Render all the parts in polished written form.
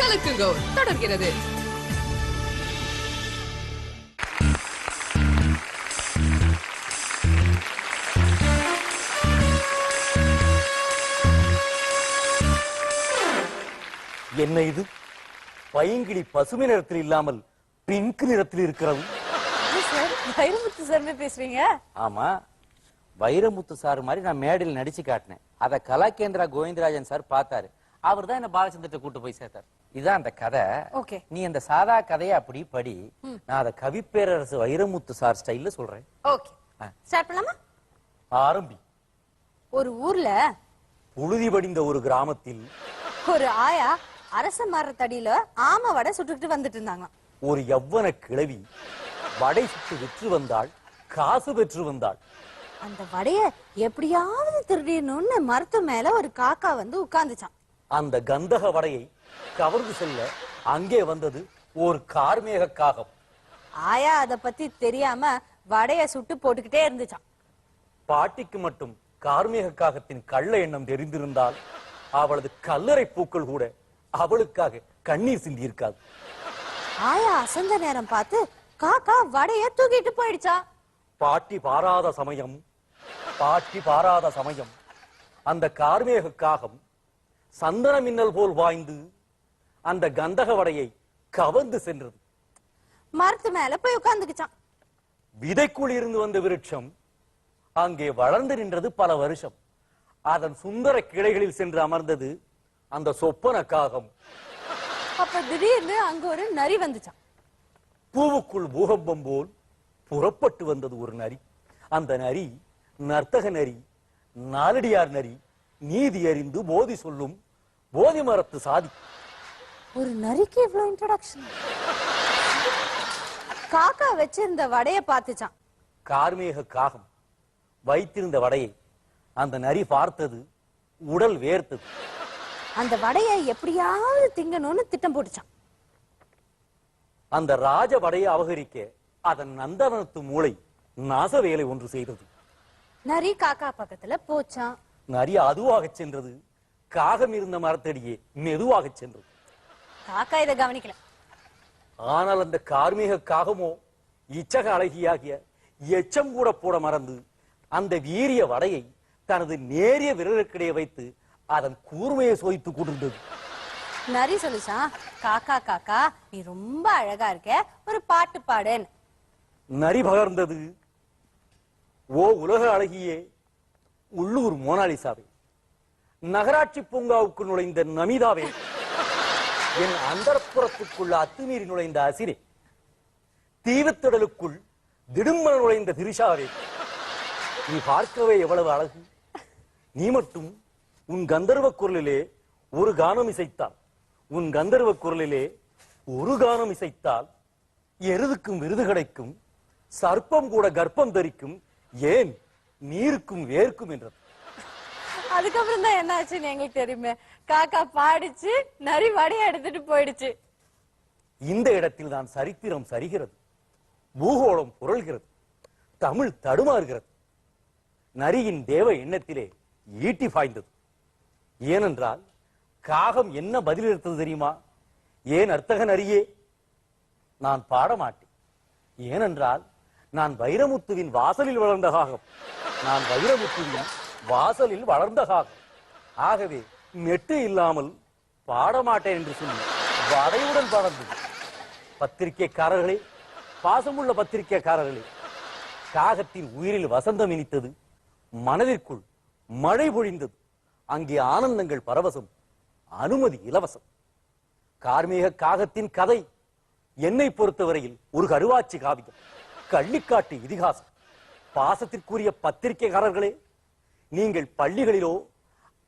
கலக்குங்கோ தொடர்கிறது. என்ன இது? பைங்கிளி பசுமை நிறத்தில் இல்லாமல் பிங்க் நிறத்தில் இருக்கிறது. வைரமுத்து சார் பேசுறீங்க? ஆமா, வைரமுத்து சார் மாதிரி நான் மேடையில் நடிச்சு காட்டினேன். அத கலாகேந்திரா கோவிந்தராஜன் சார் பார்த்தாரு. அவர் தான் என்ன பாலச்சந்திரத்தை கூட்டு போய் சேர்த்தார். இதான் அந்த கதை. நீ அந்த சாதா கதையை அப்படி படி. நான் அத கவிப்பேரரசு வைரமுத்து சார் ஸ்டைல்ல சொல்றேன். ஓகே, ஸ்டார்ட் பண்ணலாமா? ஆரம்பி. ஒரு ஊர்ல புழுதி படிந்த ஒரு கிராமத்தில் ஒரு ஆயா அரச மரத்தடியில ஆம வடை சுட்டுக்கிட்டு வந்துட்டு இருந்தாங்க. ஒரு யவ்வன கிழவி வடை சுட்டு விற்று வந்தாள், காசு பெற்று வந்தாள். அந்த வடைய எப்படியாவது திருடிடணும்னு மரத்து மேல ஒரு காக்கா வந்து உட்கார்ந்துச்சான். அந்த கந்தக வடையை கவர்ந்து செல்ல அங்கே வந்தது ஒரு கார்மேக காகம். ஆயா அத பத்தி தெரியாம வடைய சுட்டு போட்டுக்கிட்டே இருந்துச்சான். பாட்டிக்கு மட்டும் கார்மேக காகத்தின் கள்ள எண்ணம் தெரிந்திருந்தால் அவளது கல்லறை பூக்கள் கூட அவளுக்காக கண்ணீர் சிந்தி இருக்காது. ஆயா அசந்த நேரம் பார்த்து காக்கா வடைய தூக்கிட்டு போயிடுச்சா. பாட்டி பாராத சமயம் அந்த கார்மேக காகம் சந்தன மின்னல் போல் வாய்ந்து அந்த கந்தக வடையை கவர்ந்து சென்றது. மரத்து மேல போய் உட்கார்ந்துக்குச்சான். விதைக்குள் இருந்து வந்த விருட்சம் அங்கே வளர்ந்து நின்றது பல வருஷம். அதன் சுந்தர கிளைகளில் சென்று அமர்ந்தது அந்த சொப்பன காகம். அப்ப திடீர்னு அங்க ஒரு நரி வந்துச்சான். பூவுக்குள் பூகம்பம் போல் புறப்பட்டு வந்தது ஒரு நரி. அந்த நரி நர்த்தக நரி, நாலடியார் நரி, நீதி அறிந்து போதி சொல்லும் போதி மரத்து சாதி. ஒரு நரிக்கு இவ்வளவு இன்ட்ரோடக்ஷன். காக்கா வச்சிருந்த வடைய பார்த்துச்சான். கார்மேக காகம் வைத்திருந்த வடையை அந்த நரி பார்த்தது, உடல் வேர்த்தது. அந்த வடைய எப்படியாவது திங்கணும்னு திட்டம் போட்டுச்சான். அந்த ராஜ வடையை அபகரிக்க அதன் நந்தவனத்து மூளை நாச வேலை ஒன்று செய்தது. நரி காக்கா பக்கத்துல போச்சான். நரி அதுவாக சென்றது, காகம் இருந்த மரத்தடியே மெதுவாக சென்றது. காக்கா இதை கவனிக்கல. ஆனால் அந்த கார்மேக காகமோ இச்சக அழகியாகிய எச்சம் கூட போட மறந்து அந்த வீரிய வடையை தனது நேரிய விரலுக்கிடையே வைத்து அதன் கூர்மையை சோதித்துக் கொண்டிருந்தது. நரி சொல்லுச்சான், காக்கா காக்கா நீ ரொம்ப அழகா இருக்க, ஒரு பாட்டு பாடுன்னு. நரி பகர்ந்தது, ஓ உலக அழகியே, உள்ளூர் மோனாலிசாவே, நகராட்சி பூங்காவுக்கு நுழைந்த நமிதாவே, என் அந்தரப்புறத்துக்குள்ள அத்துமீறி நுழைந்த அசிரே, தீவுத்திடலுக்குள் திடும்பன நுழைந்த திரிஷாவே, நீ பார்க்கவே எவ்வளவு அழகு. நீ மட்டும் உன் கந்தர்வ குரலிலே ஒரு கானம் இசைத்தால், உன் கந்தர்வ குரலிலே ஒரு கானம் இசைத்தால் எருதுக்கும் விருது கிடைக்கும், சர்ப்பம் கூட கர்ப்பம் தரிக்கும், ஏன் நீருக்கும் வேர்க்கும் என்றது. அதுக்கப்புறம் தான் என்ன ஆச்சுன்னு எங்களுக்கு தெரியுமே. காக்கா பாடிச்சு, நரி வடைய எடுத்துட்டு போயிடுச்சு. இந்த இடத்தில் தான் சரித்திரம் சரிகிறது, பூகோளம் புரள்கிறது, தமிழ் தடுமாறுகிறது. நரியின் தேவ எண்ணத்திலே ஈட்டி பாய்ந்தது. ஏனென்றால் காகம் என்ன பதிலளித்தது தெரியுமா? ஏன் அர்த்தக நரியே, நான் பாடமாட்டேன். ஏனென்றால் நான் வைரமுத்துவின் வாசலில் வளர்ந்த காகம். நான் வைரமுத்துவின் வாசலில் வளர்ந்த காகம். ஆகவே நெட்டு இல்லாமல் பாடமாட்டேன் என்று சொல்லி வடையுடன் பறந்தது. பத்திரிகைக்காரர்களே, பாசமுள்ள பத்திரிகைக்காரர்களே, காகத்தின் உயிரில் வசந்தம் இனித்தது, மனதிற்குள் மழை பொழிந்தது. அங்கே ஆனந்தங்கள் பரவசம், அனுமதி இலவசம். கார்மேக காகத்தின் கதை என்னை பொறுத்தவரையில் ஒரு கருவாச்சி காவியம், கள்ளிக்காட்டு இதிகாசம். பாசத்திற்குரிய பத்திரிகைக்காரர்களே, நீங்கள் பள்ளிகளிலோ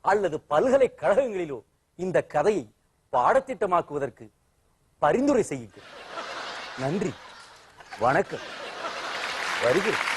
அல்லது பல்கலைக்கழகங்களிலோ இந்த கதையை பாடத்திட்டமாக்குவதற்கு பரிந்துரை செய்யுங்கள். நன்றி, வணக்கம், வருகிறேன்.